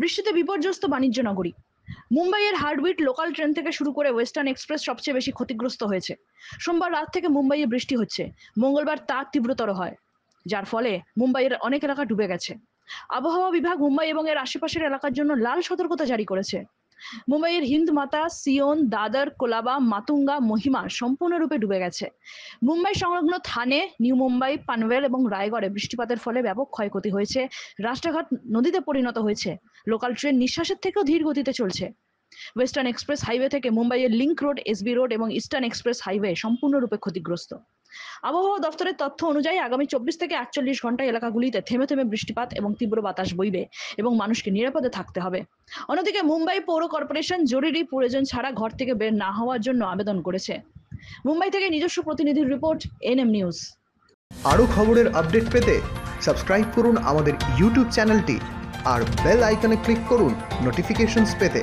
বৃষ্টিতে বিপর্যস্ত বাণিজ্য নগরী। মুম্বাইয়ের হার্টবিট লোকাল ট্রেন থেকে শুরু করে ওয়েস্টার্ন এক্সপ্রেস সবচেয়ে বেশি ক্ষতিগ্রস্ত হয়েছে। সোমবার রাত থেকে মুম্বাইয়ে বৃষ্টি হচ্ছে, মঙ্গলবার তা তীব্রতর হয়, যার ফলে মুম্বাইয়ের অনেক এলাকা ডুবে গেছে। আবহাওয়া বিভাগ মুম্বাই এবং এর আশেপাশের এলাকার জন্য লাল সতর্কতা জারি করেছে। মুম্বাইয়ের হিন্দমাতা, সিওন, দাদর, কোলাবা, মাতুঙ্গা, মহিমা সম্পূর্ণরূপে ডুবে গেছে। মুম্বাই সংলগ্ন থানে, নিউ মুম্বাই, পানভেল এবং রায়গড়ে বৃষ্টিপাতের ফলে ব্যাপক ক্ষয়ক্ষতি হয়েছে। রাস্তাঘাট নদীতে পরিণত হয়েছে। লোকাল ট্রেন নিঃশ্বাসের থেকেও ধীর গতিতে চলছে। ওয়েস্টার্ন এক্সপ্রেস হাইওয়ে থেকে মুম্বাইয়ের লিংক রোড, এসবি রোড এবং ইস্টার্ন এক্সপ্রেস হাইওয়ে সম্পূর্ণরূপে ক্ষতিগ্রস্ত। আবহাওয়া দফতরের তথ্য অনুযায়ী আগামী 24 থেকে 48 ঘন্টায় এলাকাগুলিতে থেমে থেমে বৃষ্টিপাত এবং তীব্র বাতাস বইবে এবং মানুষকে নিরাপদে থাকতে হবে। অন্যদিকে মুম্বাই পৌর কর্পোরেশন জরুরি প্রয়োজন ছাড়া ঘর থেকে বের না হওয়ার জন্য আবেদন করেছে। মুম্বাই থেকে নিজস্ব প্রতিনিধির রিপোর্ট, এনএম নিউজ। আরও খবরের আপডেট পেতে সাবস্ক্রাইব করুন আমাদের ইউটিউব চ্যানেলটি আর বেল আইকনে ক্লিক করুন নোটিফিকেশনস পেতে।